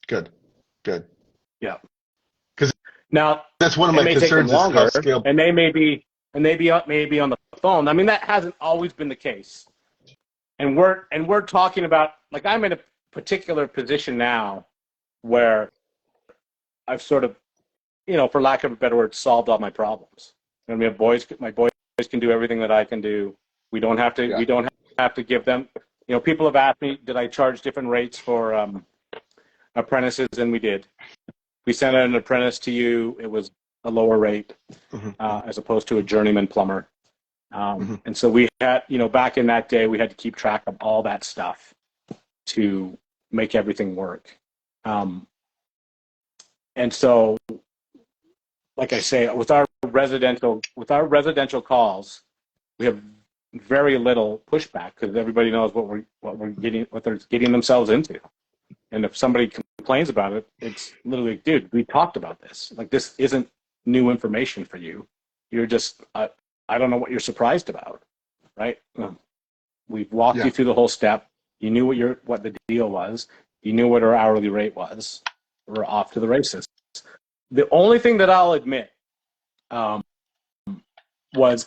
Good. Yeah. Because now that's one of my concerns. Longer, and they may be on the phone. I mean, that hasn't always been the case. And we're talking about, like, I'm in a particular position now where I've sort of, for lack of a better word, solved all my problems. And we have my boys can do everything that I can do. We don't have to give them, people have asked me, did I charge different rates for apprentices? And we did. We sent out an apprentice to you. It was a lower rate as opposed to a journeyman plumber. And so we had, back in that day, we had to keep track of all that stuff to make everything work. And so, like I say, with our residential calls, we have very little pushback because everybody knows what they're getting themselves into. And if somebody complains about it, it's literally, dude, we talked about this. Like, this isn't new information for you. You're just, I don't know what you're surprised about, right? We've walked you Yeah. through the whole step. You knew what the deal was. You knew what our hourly rate was. We're off to the races. The only thing that I'll admit um, was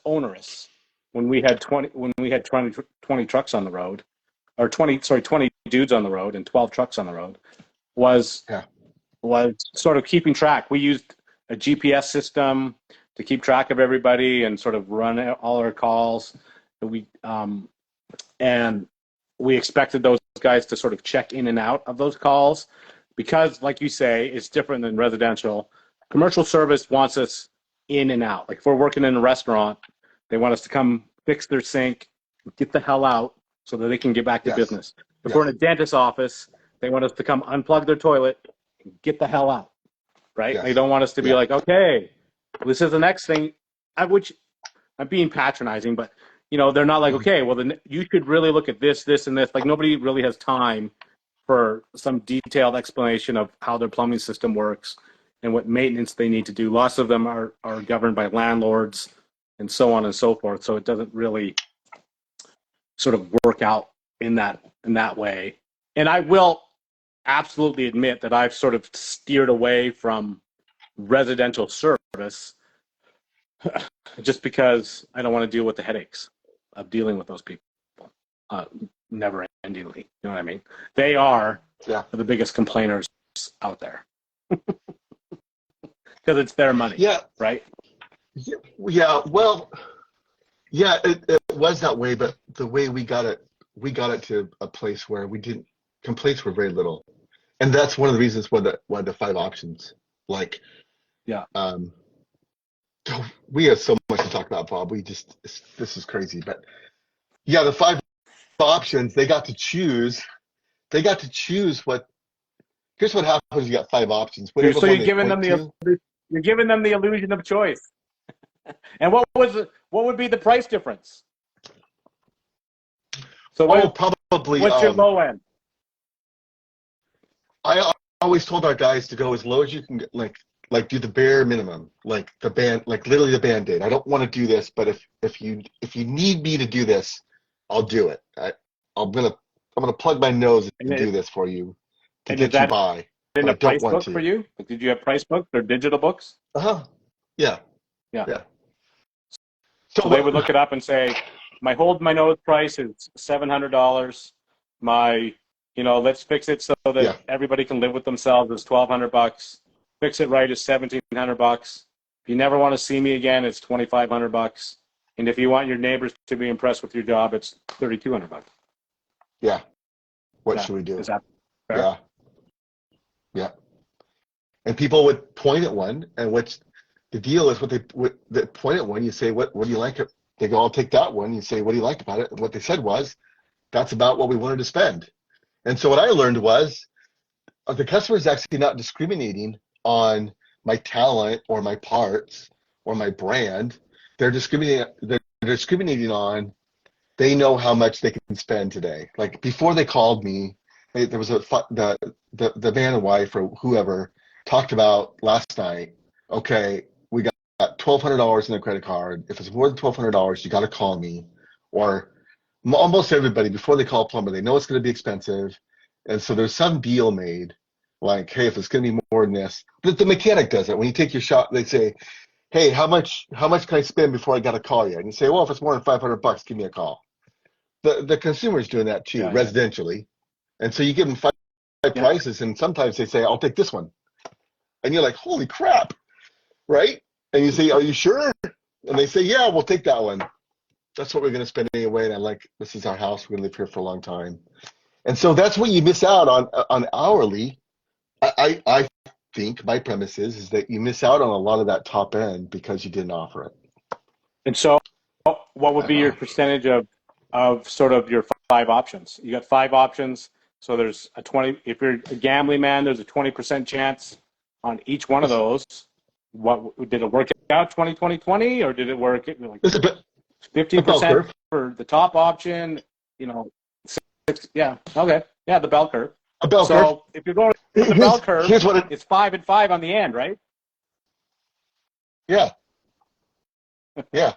onerous when we had 20 trucks on the road, or 20 dudes on the road and 12 trucks on the road. Was Yeah. sort of keeping track. We used a GPS system to keep track of everybody and sort of run all our calls. And we expected those guys to sort of check in and out of those calls because, like you say, it's different than residential. Commercial service wants us in and out. Like if we're working in a restaurant, they want us to come fix their sink, get the hell out so that they can get back to Yes. business. If Yeah. we're in a dentist's office, they want us to come unplug their toilet and get the hell out, right? Yes. They don't want us to be like, okay, this is the next thing, which I'm being patronizing, but they're not like, okay, well, then you should really look at this, this, and this. Like nobody really has time for some detailed explanation of how their plumbing system works and what maintenance they need to do. Lots of them are governed by landlords and so on and so forth. So it doesn't really sort of work out in that way. And I will absolutely admit that I've sort of steered away from residential service just because I don't want to deal with the headaches of dealing with those people never endingly. You know what I mean? They are the biggest complainers out there because it's their money. Yeah. Right. Yeah. Well, yeah, it was that way, but the way we got it to a place where complaints were very little. And that's one of the reasons why the 5 options, like, yeah, we have so much to talk about, Bob. This is crazy, but yeah, the 5 options, they got to choose what. Here's what happens: you got 5 options. Whatever so one you're they giving point them to. you're giving them the illusion of choice. And what would be the price difference? So Probably. what's your low end? I always told our guys to go as low as you can, like do the bare minimum, like literally the Band-Aid. I don't want to do this, but if you need me to do this, I'll do it. I'm gonna plug my nose and do this for you to get you by. In But a I don't price want book to. for you? Like, did you have price books or digital books? Yeah. So they would look it up and say, my hold my nose price is $700. My, let's fix it so that everybody can live with themselves is $1,200. Fix it right is $1,700. If you never want to see me again, it's $2,500. And if you want your neighbors to be impressed with your job, it's $3,200. Yeah. What should we do? Is that fair? Yeah. And people would point at one, and what's the deal is they point at one, you say, what do you like? They go, I'll take that one. You say, what do you like about it? And what they said was, that's about what we wanted to spend. And so what I learned was the customer is actually not discriminating on my talent or my parts or my brand. They're discriminating on, they know how much they can spend today. Like before they called me, there was the man and wife or whoever talked about last night, okay, we got $1,200 in their credit card. If it's more than $1,200, you got to call me. Or almost everybody, before they call a plumber, they know it's going to be expensive. And so there's some deal made, like, hey, if it's going to be more than this. But the mechanic does it. When you take your shot, they say, hey, how much can I spend before I got to call you? And you say, well, if it's more than $500, give me a call. The consumer's doing that too, residentially. And so you give them 5 prices, and sometimes they say, I'll take this one. And you're like, holy crap, right? And you say, are you sure? And they say, yeah, we'll take that one. That's what we're going to spend anyway. And this is our house. We're going to live here for a long time. And so that's what you miss out on hourly. I think my premise is that you miss out on a lot of that top end because you didn't offer it. And so what would be your percentage of sort of your 5 options? You got 5 options. So there's a 20, if you're a gambling man, there's a 20% chance on each one of those. What did it work out 20-20-20 or did it work like The bell 15% curve. for the top option, you know, yeah, okay. Yeah, the bell curve. A bell curve. So if you're going with the bell curve, Here's what it. it's 5 and 5 on the end, right? Yeah. Yeah.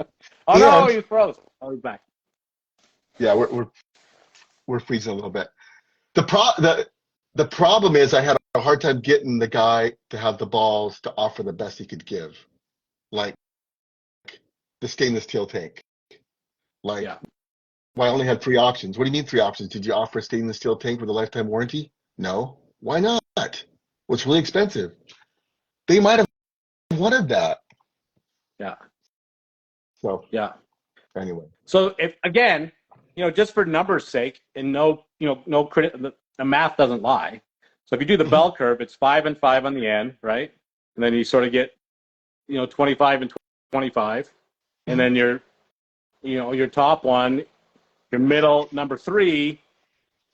Oh no, And he froze. Oh, he's back. yeah, we're freezing a little bit. The problem is I had a hard time getting the guy to have the balls to offer the best he could give, like the stainless steel tank. Like, Yeah. well, I only had three options. What do you mean three options? Did you offer a stainless steel tank with a lifetime warranty? No. Why not? Well, it's really expensive. They might have wanted that. Yeah. So Yeah. anyway, So if again, just for numbers' sake, and no credit, the math doesn't lie. So if you do the Mhm. bell curve, it's 5 and 5 on the end, right? And then you sort of get 25 and 25, and Mhm. then your top one, your middle number 3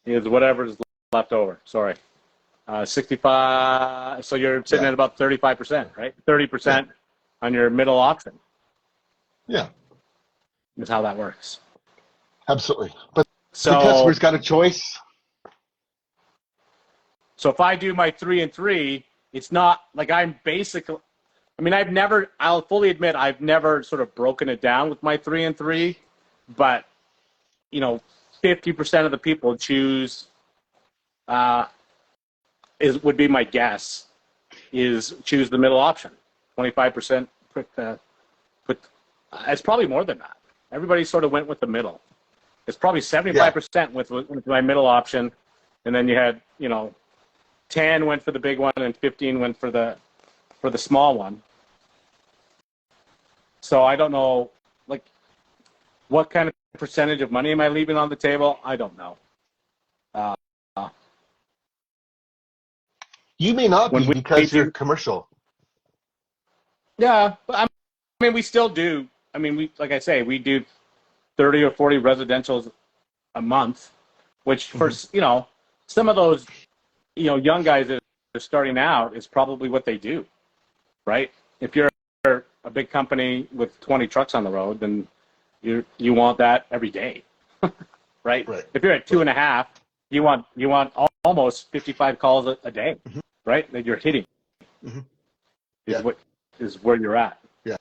is whatever's left over. Sorry, 65. So you're sitting Yeah, at about 35%, right? yeah, 30% on your middle option yeah, is how that works. absolutely. But the So customer's got a choice. So if I do my 3 and 3, it's not like I'm basically. I mean, I'll fully admit, I've never sort of broken it down with my 3 and 3, but 50% of the people choose. Would be my guess is choose the middle option. 25% put. It's probably more than that. Everybody sort of went with the middle. It's probably Yeah, 75% with my middle option, and then you had 10 went for the big one and 15 went for the small one. So I don't know, like, what kind of percentage of money am I leaving on the table? I don't know. Uh, you may not when be we because you're do, commercial. yeah, but I mean, we still do. I mean, like I say, we do 30 or 40 residentials a month, which for Mhm. some of those young guys that are starting out is probably what they do, right? If you're a big company with 20 trucks on the road, then you want that every day, right? Right, If you're at two right. and a half, you want almost 55 calls a day, Hmm. right? That you're hitting Hmm. is Yeah, what is where you're at. yeah.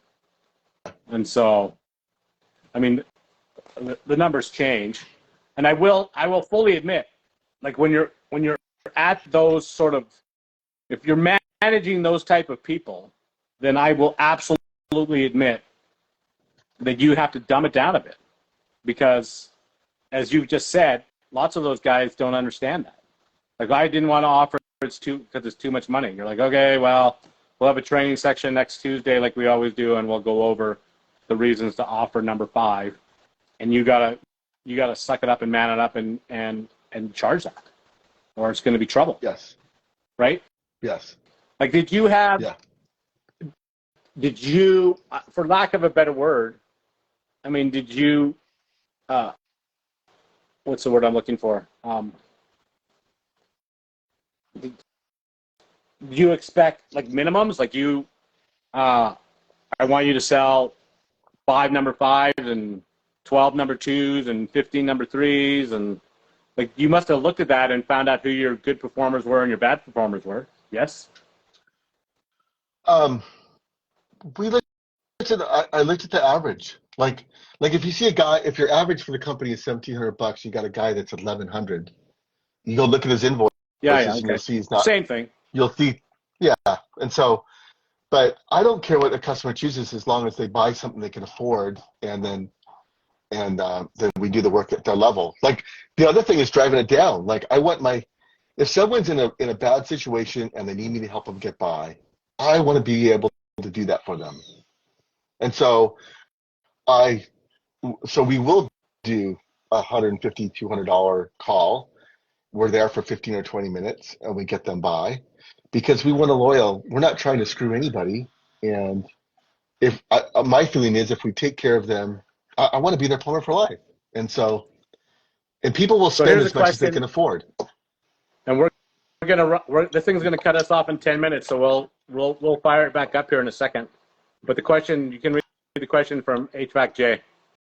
And so, I mean, the numbers change, and I will fully admit, like when you're at those sort of, if you're managing those type of people, then I will absolutely admit that you have to dumb it down a bit, because as you just said, lots of those guys don't understand that. Like, I didn't want to offer because it's too much money. You're like, okay, well, we'll have a training section next Tuesday like we always do, and we'll go over the reasons to offer number 5, and you gotta suck it up and man it up and charge that, or it's going to be trouble, Yes, right? yes, Like, yeah. did you, for lack of a better word, I mean, did you, uh, what's the word I'm looking for? Did you expect like minimums? Like uh, I want you to sell 5 number 5s and 12 number 2s and 15 number 3s, and like, you must have looked at that and found out who your good performers were and your bad performers were. Yes. Um, we looked at. I looked at the average. Like if you see a guy, if your average for the company is $1,700, you got a guy that's 1,100. You go look at his invoices, Yeah. Yeah. and you'll Okay. see he's not. Same thing. You'll see, yeah. And so, but I don't care what the customer chooses as long as they buy something they can afford, and then we do the work at their level. Like the other thing is driving it down. Like I want my, if someone's in a bad situation and they need me to help them get by, I want to be able to do that for them. And so I, so we will do a $150, $200 call. We're there for 15 or 20 minutes and we get them by because we want a loyal, we're not trying to screw anybody. And if my feeling is if we take care of them, I want to be their plumber for life. And so, and people will So spend here's a as much as they question, can afford. and this thing's gonna cut us off in 10 minutes, so we'll fire it back up here in a second. But the question, you can read the question from HVAC J.